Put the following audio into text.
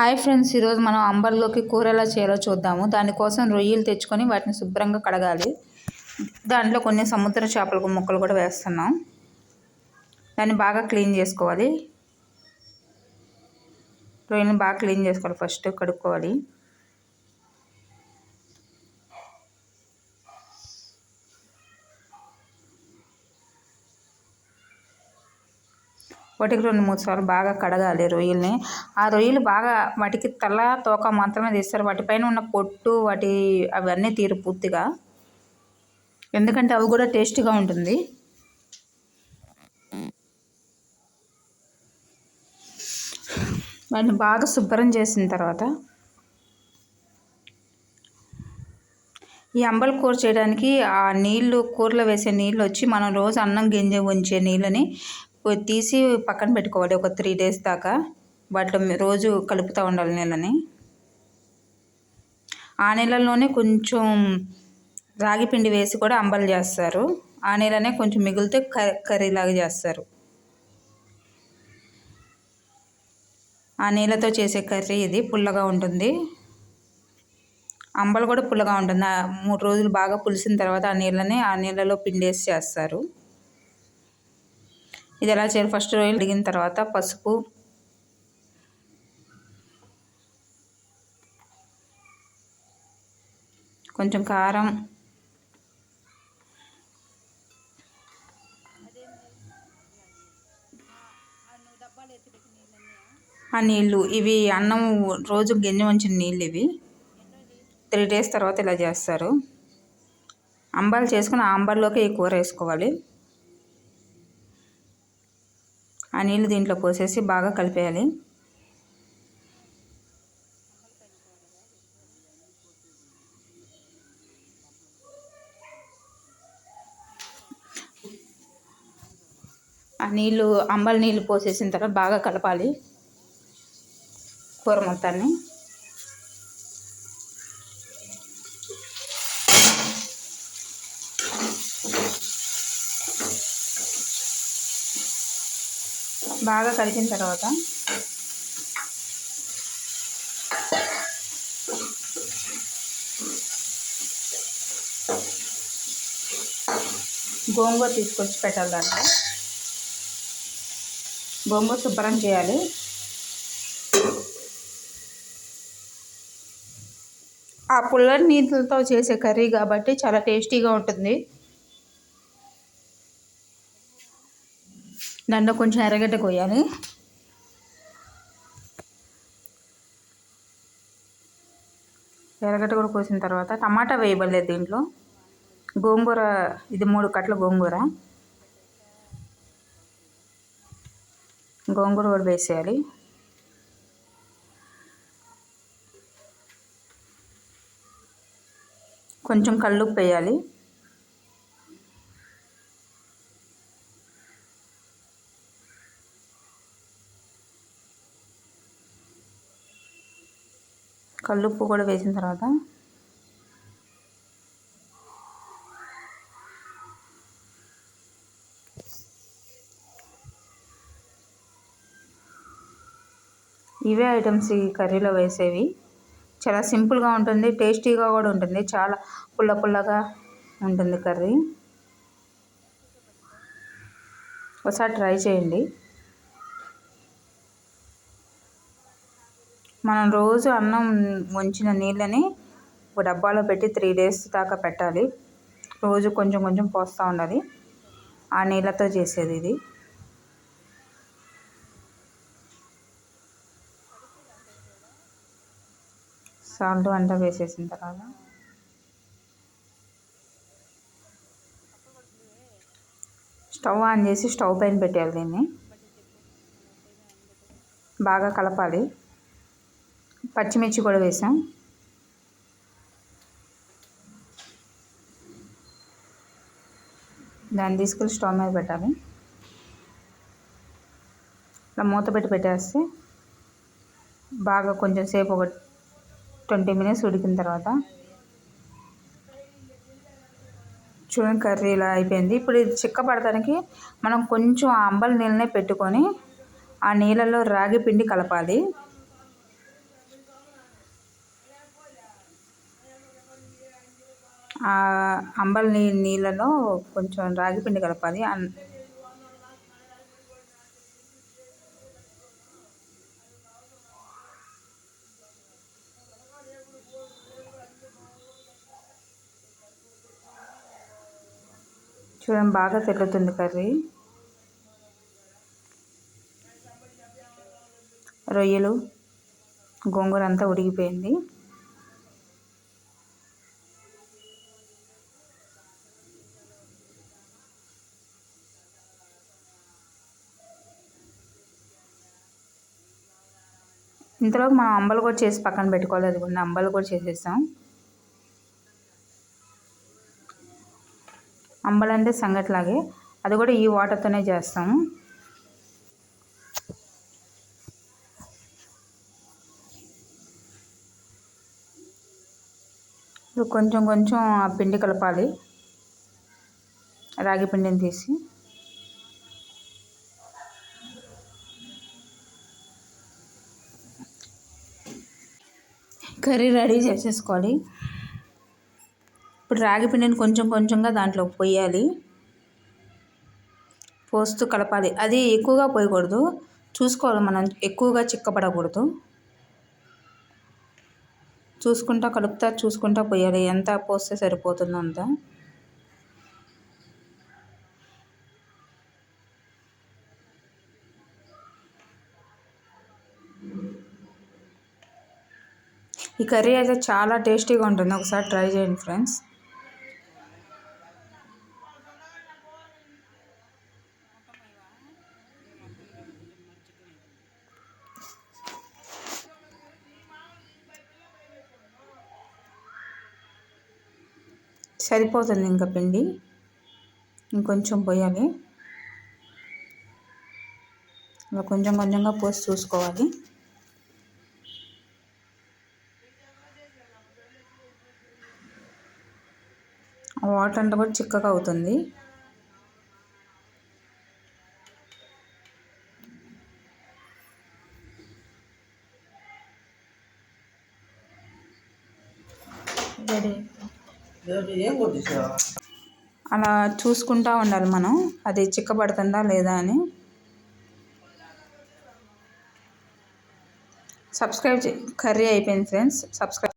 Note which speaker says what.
Speaker 1: Hi friends, ఈరోజు మనం అంబల్లోకి కూర ఎలా చేయాలో చూద్దాము. దానికోసం రొయ్యలు తెచ్చుకొని వాటిని శుభ్రంగా కడగాలి. దాంట్లో కొన్ని సముద్ర చేపల ముక్కలు కూడా వేస్తున్నాం. దాన్ని బాగా క్లీన్ చేసుకోవాలి. రొయ్యలను బాగా క్లీన్ చేసుకోవాలి. ఫస్ట్ కడుక్కోవాలి. వాటికి 2-3 సార్లు బాగా కడగాలి రొయ్యల్ని. ఆ రొయ్యలు బాగా వాటికి తల తోక మాత్రమే తీస్తారు. వాటిపైన ఉన్న పొట్టు అవన్నీ తీరు పూర్తిగా, ఎందుకంటే అవి కూడా టేస్టీగా ఉంటుంది. వాటిని బాగా శుభ్రం చేసిన తర్వాత ఈ అంబలి కూర చేయడానికి ఆ నీళ్లు, కూరలో వేసే నీళ్ళు వచ్చి మనం రోజు అన్నం గింజ ఉంచే నీళ్ళని తీసి పక్కన పెట్టుకోవాలి. ఒక 3 days దాకా వాటిలో రోజు కలుపుతూ ఉండాలి నీళ్ళని. ఆ నీళ్ళల్లోనే కొంచెం రాగి పిండి వేసి కూడా అంబలి చేస్తారు. ఆ నీళ్ళనే కొంచెం మిగిలితే కర్రీలాగా చేస్తారు. ఆ నీళ్ళతో చేసే కర్రీ ఇది. పుల్లగా ఉంటుంది. అంబలి కూడా పుల్లగా ఉంటుంది. 3 రోజులు బాగా పులిసిన తర్వాత ఆ నీళ్ళలో పిండేసి చేస్తారు. ఇది ఎలా చేయాలి? ఫస్ట్ రొయ్యలు కడిగిన తర్వాత పసుపు, కొంచెం కారం, ఆ నీళ్ళు, ఇవి అన్నం రోజు గింజ ఉంచిన నీళ్ళు. ఇవి 3 days తర్వాత ఇలా చేస్తారు. అంబలి చేసుకుని ఆ అంబలిలోకి ఈ కూర వేసుకోవాలి. ఆ నీళ్ళు దీంట్లో పోసేసి బాగా కలిపేయాలి. ఆ నీళ్ళు, అంబలి నీళ్ళు పోసేసిన తర్వాత బాగా కలపాలి కూర మొత్తాన్ని. బాగా కలిపిన తర్వాత గోంగూర తీసుకొచ్చి పెట్టాలి. దాంట్లో గోంగూర శుభ్రం చేయాలి. ఆ పుల్లని నీళ్ళతో చేసే కర్రీ కాబట్టి చాలా టేస్టీగా ఉంటుంది. దాంట్లో కొంచెం ఎర్రగడ్డ కోయాలి. ఎర్రగడ్డ కూడా కోసిన తర్వాత టమాటా వేయబడలేదు దీంట్లో. గోంగూర, ఇది 3 కట్టల గోంగూర కూడా వేసేయాలి. కొంచెం కల్లుప్పు వేయాలి. కల్లుప్పు కూడా వేసిన తర్వాత ఇవే ఐటమ్స్ ఈ కర్రీలో వేసేవి. చాలా సింపుల్గా ఉంటుంది, టేస్టీగా కూడా ఉంటుంది. చాలా పుల్లగా ఉంటుంది కర్రీ. ఒకసారి ట్రై చేయండి. మనం రోజు అన్నం వంచిన నీళ్ళని ఒక డబ్బాలో పెట్టి 3 days దాకా పెట్టాలి. రోజు కొంచెం కొంచెం పోస్తూ ఉండాలి. ఆ నీళ్ళతో చేసేది ఇది. సాల్ట్ అంతా వేసేసిన తర్వాత స్టవ్ ఆన్ చేసి స్టవ్ పైన పెట్టాలి. దీన్ని బాగా కలపాలి. పచ్చిమిర్చి కూడా వేసాం. దాన్ని తీసుకెళ్ళి స్టవ్ మీద పెట్టాలి. ఇలా మూత పెట్టేస్తే బాగా కొంచెం సేపు, ఒక 20 minutes ఉడికిన తర్వాత చూడండి కర్రీ ఇలా అయిపోయింది. ఇప్పుడు ఇది చిక్కపడటానికి మనం కొంచెం ఆ అంబలి నీళ్ళనే పెట్టుకొని ఆ నీళ్ళలో రాగి పిండి కలపాలి. ఆ అంబలి నీళ్ళలో కొంచెం రాగి పిండి కలపాలి. చూడండి బాగా తెల్లుతుంది కర్రీ. రొయ్యలు గోంగూర అంతా ఉడికిపోయింది. ఇంతలోకి మనం అంబలు కూడా చేసి పక్కన పెట్టుకోవాలి. అది కూడా అంబలు కూడా చేసేస్తాం. అంబలు అంటే సంగట్లాగే, అది కూడా ఈ వాటర్తోనే చేస్తాము. ఇప్పుడు కొంచెం కొంచెం ఆ పిండి కలపాలి, రాగి పిండిని తీసి. కర్రీ రెడీ చేసేసుకోవాలి. ఇప్పుడు రాగి పిండిని కొంచెం కొంచెంగా దాంట్లో పోయాలి, పోస్తూ కలపాలి. అది ఎక్కువగా పోయకూడదు, చూసుకోవాలి మనం, ఎక్కువగా చిక్కపడకూడదు. చూసుకుంటా కలుపుతా చూసుకుంటా పోయాలి, ఎంత పోస్తే సరిపోతుందో అంత. ఈ కర్రీ అయితే చాలా టేస్టీగా ఉంటుంది, ఒకసారి ట్రై చేయండి ఫ్రెండ్స్. సరిపోతుంది ఇంకా పిండి, ఇంకొంచెం పోయాలి. ఇలా కొంచెం కొంచెంగా పోసి చూసుకోవాలి. వాటర్ అంతా కూడా చిక్కగా అవుతుంది. అలా చూసుకుంటూ ఉండాలి మనం, అది చిక్కబడుతుందా లేదా అని. కర్రీ అయిపోయింది ఫ్రెండ్స్. సబ్స్క్రైబ్